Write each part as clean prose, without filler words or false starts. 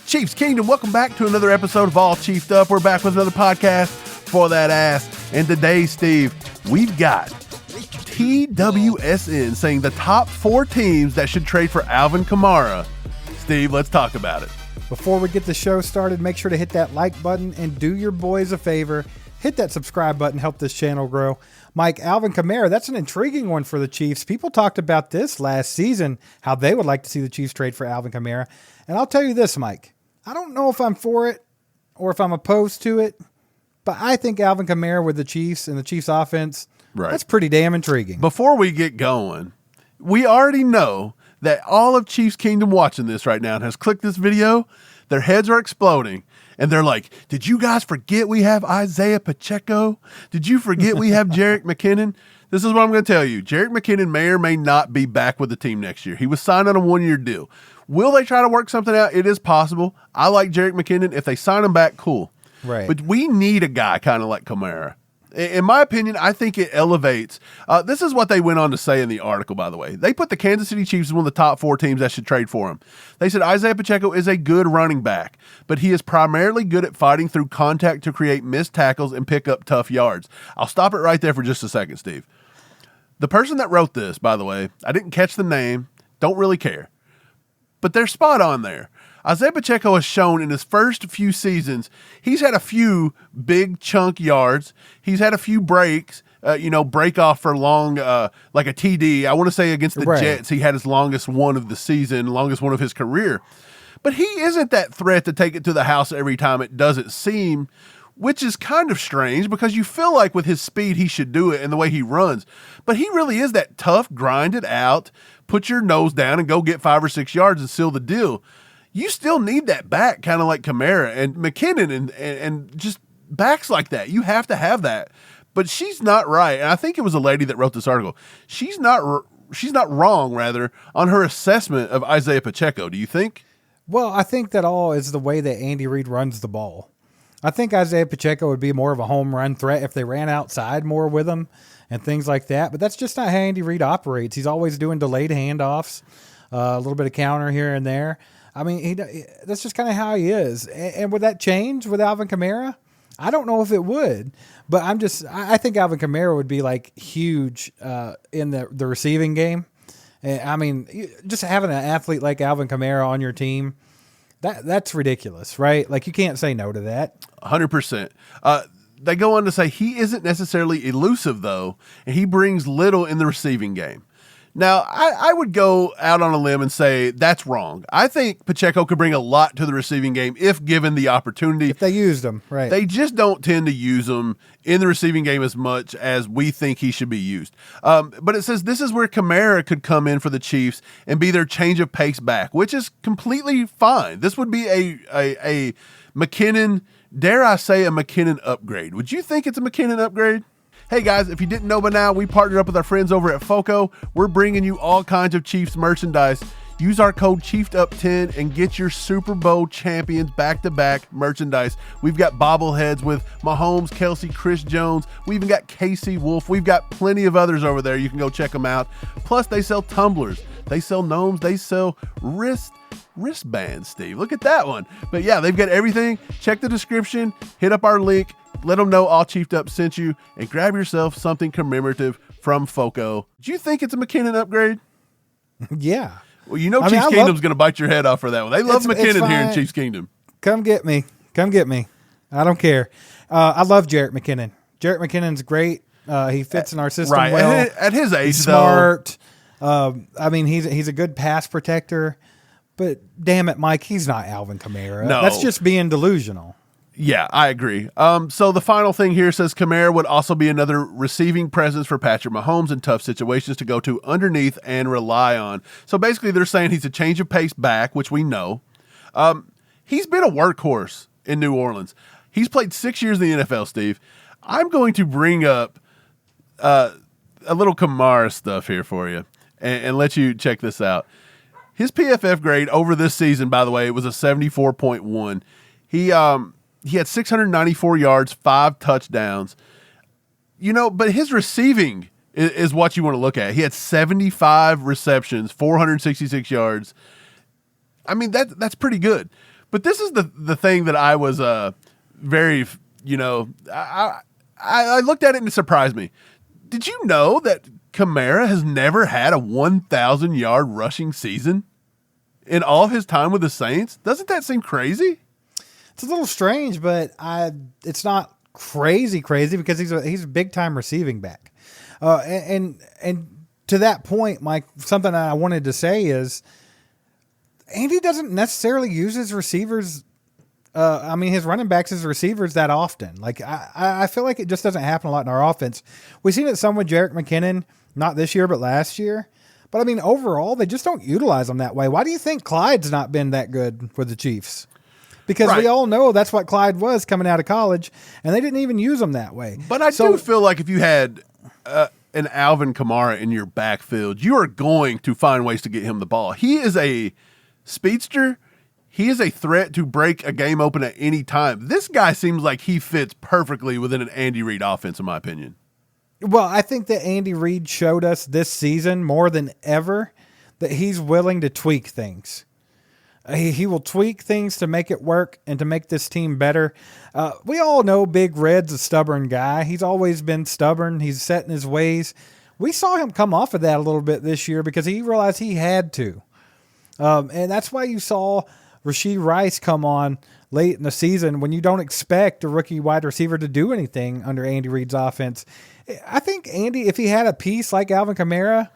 Chiefs Kingdom, welcome back to another episode of All Chiefed Up. We're back with another podcast for that ass. And today, Steve, we've got TWSN saying the top 4 teams that should trade for Alvin Kamara. Steve, let's talk about it. Before we get the show started, make sure to hit that like button and do your boys a favor. Hit that subscribe button, help this channel grow. Mike, Alvin Kamara, that's an intriguing one for the Chiefs. People talked about this last season, how they would like to see the Chiefs trade for Alvin Kamara. And I'll tell you this, Mike. I don't know if I'm for it or if I'm opposed to it, but I think Alvin Kamara with the Chiefs and the Chiefs offense, that's pretty damn intriguing. Before we get going, we already know that all of Chiefs Kingdom watching this right now has clicked this video. Their heads are exploding. And they're like, did you guys forget we have Isaiah Pacheco? Did you forget we have Jerick McKinnon? This is what I'm going to tell you. Jerick McKinnon may or may not be back with the team next year. He was signed on a 1-year deal. Will they try to work something out? It is possible. I like Jerick McKinnon. If they sign him back, cool. Right. But we need a guy kind of like Kamara. In my opinion, I think it elevates. This is what they went on to say in the article, by the way. They put the Kansas City Chiefs as one of the top 4 teams that should trade for him. They said Isaiah Pacheco is a good running back, but he is primarily good at fighting through contact to create missed tackles and pick up tough yards. I'll stop it right there for just a second, Steve. The person that wrote this, by the way, I didn't catch the name, don't really care. But they're spot on there. Isaiah Pacheco has shown in his first few seasons, he's had a few big chunk yards. He's had a few breaks, break off for long, like a TD. I want to say against the Jets, he had his longest one of the season, longest one of his career. But he isn't that threat to take it to the house every time it doesn't seem, which is kind of strange because you feel like with his speed, he should do it and the way he runs. But he really is that tough, grind it out, put your nose down and go get 5 or 6 yards and seal the deal. You still need that back, kind of like Kamara and McKinnon and just backs like that. You have to have that. But she's not right. And I think it was a lady that wrote this article. She's not wrong, rather, on her assessment of Isaiah Pacheco. Do you think? Well, I think that all is the way that Andy Reid runs the ball. I think Isaiah Pacheco would be more of a home run threat if they ran outside more with him and things like that. But that's just not how Andy Reid operates. He's always doing delayed handoffs, a little bit of counter here and there. I mean, that's just kind of how he is. And would that change with Alvin Kamara? I don't know if it would, but I think Alvin Kamara would be like huge in the receiving game. I mean, just having an athlete like Alvin Kamara on your team, that's ridiculous, right? Like you can't say no to that. 100%. They go on to say he isn't necessarily elusive though, and he brings little in the receiving game. Now, I would go out on a limb and say that's wrong. I think Pacheco could bring a lot to the receiving game if given the opportunity. If they used him, right. They just don't tend to use him in the receiving game as much as we think he should be used. But it says this is where Kamara could come in for the Chiefs and be their change of pace back, which is completely fine. This would be a McKinnon, dare I say a McKinnon upgrade. Would you think it's a McKinnon upgrade? Hey guys, if you didn't know by now, we partnered up with our friends over at FOCO. We're bringing you all kinds of Chiefs merchandise. Use our code CHIEFEDUP10 and get your Super Bowl champions back-to-back merchandise. We've got bobbleheads with Mahomes, Kelsey, Chris Jones. We even got KC Wolf. We've got plenty of others over there. You can go check them out. Plus, they sell tumblers. They sell gnomes. They sell wristbands, Steve. Look at that one. But yeah, they've got everything. Check the description. Hit up our link. Let them know All Chiefed Up sent you, and grab yourself something commemorative from FOCO. Do you think it's a McKinnon upgrade? Yeah. Well, you know Chiefs Kingdom's going to bite your head off for that one. They love McKinnon here in Chiefs Kingdom. Come get me. Come get me. I don't care. I love Jerick McKinnon. Jerick McKinnon's great. He fits in our system well. At his age, he's smart. I mean, he's a good pass protector. But damn it, Mike, he's not Alvin Kamara. No. That's just being delusional. Yeah, I agree. So the final thing here says Kamara would also be another receiving presence for Patrick Mahomes in tough situations to go to underneath and rely on. So basically they're saying he's a change of pace back, which we know. He's been a workhorse in New Orleans. He's played 6 years in the NFL, Steve. I'm going to bring up a little Kamara stuff here for you and let you check this out. His PFF grade over this season, by the way, it was a 74.1. He had 694 yards, 5 touchdowns. But his receiving is what you want to look at. He had 75 receptions, 466 yards. I mean, that's pretty good. But this is the thing that I was very, I looked at it and it surprised me. Did you know that Kamara has never had a 1,000-yard rushing season in all of his time with the Saints? Doesn't that seem crazy? It's a little strange, but it's not crazy because he's a big-time receiving back. And to that point, Mike, something I wanted to say is Andy doesn't necessarily use his receivers. His running backs as receivers that often. Like I feel like it just doesn't happen a lot in our offense. We've seen it some with Jerick McKinnon, not this year, but last year. But I mean, overall, they just don't utilize them that way. Why do you think Clyde's not been that good with the Chiefs? Because we all know that's what Clyde was coming out of college, and they didn't even use him that way. But I do feel like if you had an Alvin Kamara in your backfield, you are going to find ways to get him the ball. He is a speedster. He is a threat to break a game open at any time. This guy seems like he fits perfectly within an Andy Reid offense, in my opinion. Well, I think that Andy Reid showed us this season more than ever that he's willing to tweak things. He will tweak things to make it work and to make this team better. We all know Big Red's a stubborn guy. He's always been stubborn. He's set in his ways. We saw him come off of that a little bit this year because he realized he had to. And that's why you saw Rashee Rice come on late in the season when you don't expect a rookie wide receiver to do anything under Andy Reid's offense. I think Andy, if he had a piece like Alvin Kamara,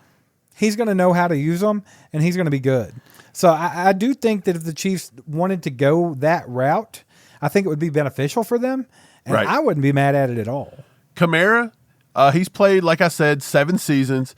he's going to know how to use them, and he's going to be good. So I do think that if the Chiefs wanted to go that route, I think it would be beneficial for them, and I wouldn't be mad at it at all. Kamara, he's played, like I said, 7 seasons.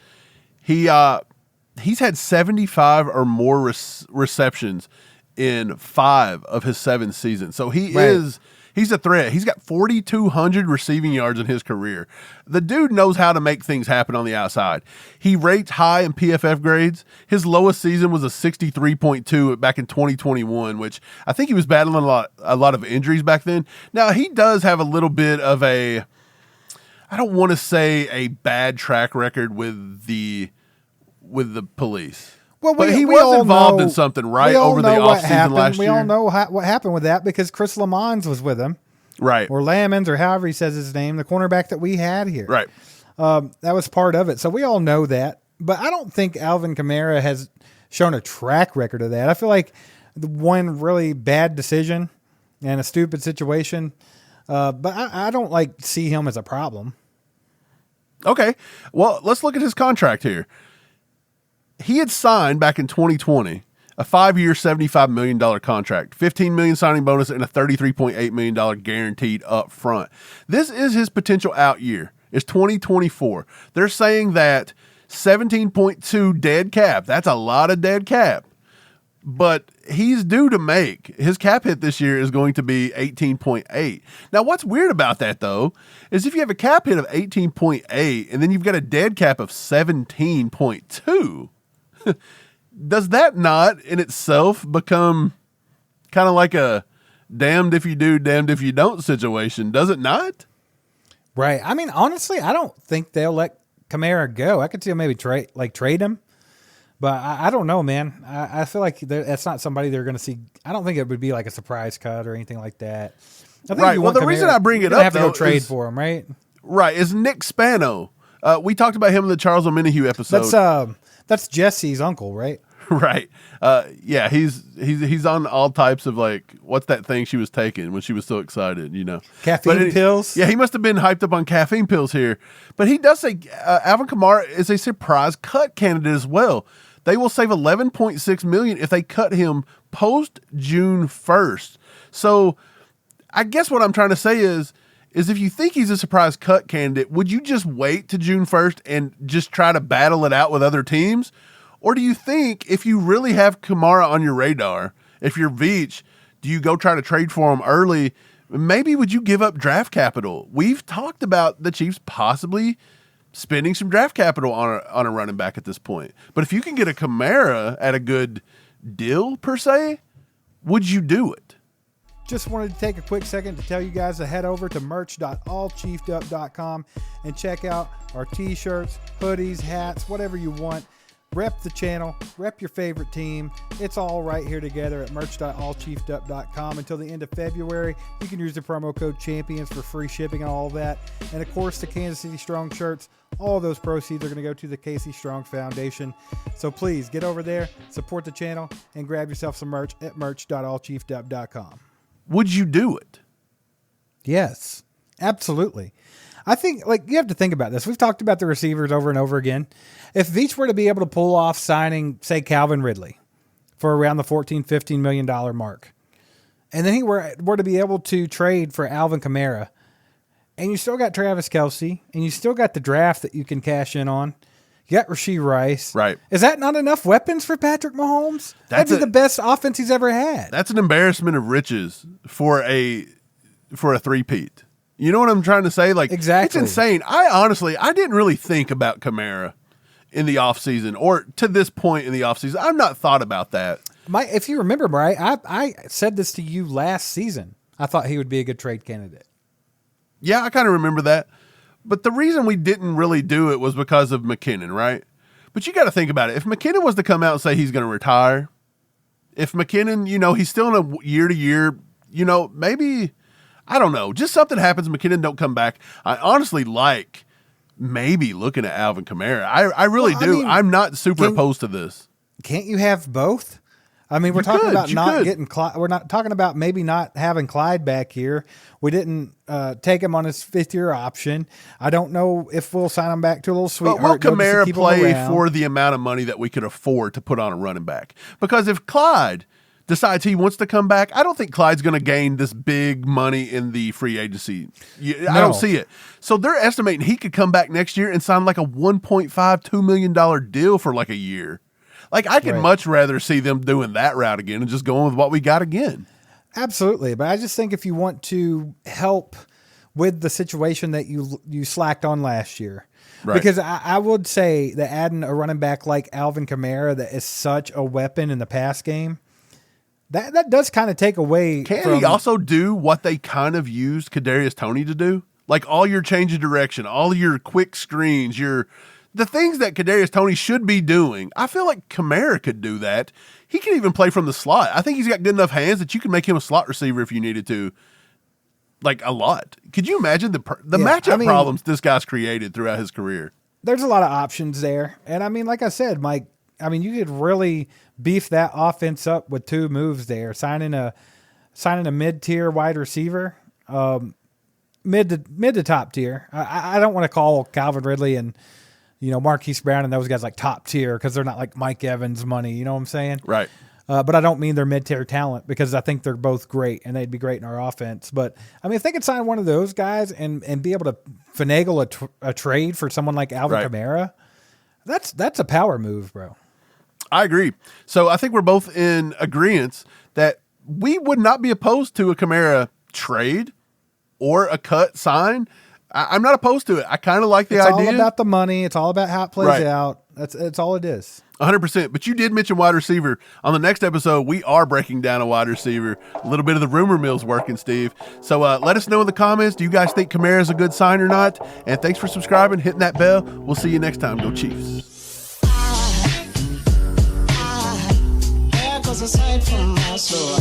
He's had 75 or more receptions in 5 of his 7 seasons. So he's a threat. He's got 4,200 receiving yards in his career. The dude knows how to make things happen on the outside. He rates high in PFF grades. His lowest season was a 63.2 back in 2021, which I think he was battling a lot of injuries back then. Now, he does have a little bit of I don't want to say a bad track record with the police. Well, but he was involved in something, right, over the offseason last year. We all know what happened with that because Chris Lamons was with him. Right. Or Lamons, or however he says his name, the cornerback that we had here. Right. That was part of it. So we all know that. But I don't think Alvin Kamara has shown a track record of that. I feel like the one really bad decision and a stupid situation, but I don't see him as a problem. Okay. Well, let's look at his contract here. He had signed back in 2020 a 5-year, $75 million contract, $15 million signing bonus, and a $33.8 million guaranteed up front. This is his potential out year. It's 2024. They're saying that 17.2 dead cap. That's a lot of dead cap. But he's due to make. His cap hit this year is going to be 18.8. Now, what's weird about that, though, is if you have a cap hit of 18.8 and then you've got a dead cap of 17.2, does that not in itself become kind of like a damned if you do, damned if you don't situation? Does it not? Right. I mean, honestly, I don't think they'll let Kamara go. I could see them maybe trade him. But I don't know, man. I feel like that's not somebody they're going to see. I don't think it would be like a surprise cut or anything like that. I think right. Well, the Kamara, reason I bring it up, have to go trade for him, right? Right. Is Nick Spano. We talked about him in the Charles O'Menahue episode. That's Jesse's uncle, right? Right. Yeah, he's on all types of what's that thing she was taking when she was so excited, Caffeine pills? Yeah, he must have been hyped up on caffeine pills here. But he does say Alvin Kamara is a surprise cut candidate as well. They will save $11.6 million if they cut him post June 1st. So I guess what I'm trying to say is if you think he's a surprise cut candidate, would you just wait to June 1st and just try to battle it out with other teams? Or do you think if you really have Kamara on your radar, if you're Veach, do you go try to trade for him early? Maybe would you give up draft capital? We've talked about the Chiefs possibly spending some draft capital on a running back at this point. But if you can get a Kamara at a good deal, per se, would you do it? Just wanted to take a quick second to tell you guys to head over to merch.allchiefedup.com and check out our t-shirts, hoodies, hats, whatever you want. Rep the channel, rep your favorite team. It's all right here together at merch.allchiefedup.com. Until the end of February, you can use the promo code CHAMPIONS for free shipping and all of that. And of course, the Kansas City Strong shirts, all of those proceeds are going to go to the Casey Strong Foundation. So please get over there, support the channel, and grab yourself some merch at merch.allchiefedup.com. Would you do it? Yes, absolutely. I think, like, you have to think about this. We've talked about the receivers over and over again. If Veach were to be able to pull off signing, say, Calvin Ridley for around the $14, $15 million mark, and then he were to be able to trade for Alvin Kamara, and you still got Travis Kelce, and you still got the draft that you can cash in on, you got Rashee Rice. Right. Is that not enough weapons for Patrick Mahomes? That'd be the best offense he's ever had. That's an embarrassment of riches for a three-peat. You know what I'm trying to say? Like, exactly. It's insane. I didn't really think about Kamara in the offseason or to this point in the offseason. I've not thought about that. If you remember, Bri, I said this to you last season. I thought he would be a good trade candidate. Yeah, I kind of remember that. But the reason we didn't really do it was because of McKinnon, right? But you got to think about it. If McKinnon was to come out and say he's going to retire, if McKinnon, he's still in a year-to-year, maybe – I don't know. Just something happens. McKinnon don't come back. I honestly like maybe looking at Alvin Kamara. I really do. Mean, I'm not super opposed to this. Can't you have both? I mean, we're talking about not getting Clyde. We're not talking about maybe not having Clyde back here. We didn't take him on his fifth-year option. I don't know if we'll sign him back to a little sweetheart. But will Kamara play for the amount of money that we could afford to put on a running back? Because if Clyde decides he wants to come back, I don't think Clyde's going to gain this big money in the free agency. I don't see it. So they're estimating he could come back next year and sign like a $1.5, $2 million deal for like a year. Like, I could much rather see them doing that route again and just going with what we got again. Absolutely. But I just think if you want to help with the situation that you slacked on last year, right. Because I would say that adding a running back like Alvin Kamara that is such a weapon in the pass game, That does kind of take away. Can he also do what they kind of used Kadarius Toney to do? Like all your change of direction, all your quick screens, the things that Kadarius Toney should be doing. I feel like Kamara could do that. He can even play from the slot. I think he's got good enough hands that you can make him a slot receiver if you needed to. Like a lot. Could you imagine the matchup problems this guy's created throughout his career? There's a lot of options there. And I mean, like I said, Mike, you could really beef that offense up with two moves there. Signing a mid-tier wide receiver, mid to top tier. I don't want to call Calvin Ridley and Marquise Brown and those guys like top tier because they're not like Mike Evans money. You know what I'm saying? Right. But I don't mean they're mid-tier talent because I think they're both great and they'd be great in our offense. But if they could sign one of those guys and be able to finagle a trade for someone like Alvin Kamara, that's a power move, bro. I agree. So I think we're both in agreement that we would not be opposed to a Kamara trade or a cut sign. I'm not opposed to it. I kind of like the idea. It's all about the money. It's all about how it plays out. That's all it is. 100%. But you did mention wide receiver. On the next episode, we are breaking down a wide receiver. A little bit of the rumor mill's working, Steve. So let us know in the comments. Do you guys think Kamara is a good sign or not? And thanks for subscribing, hitting that bell. We'll see you next time. Go Chiefs. Aside from my soul.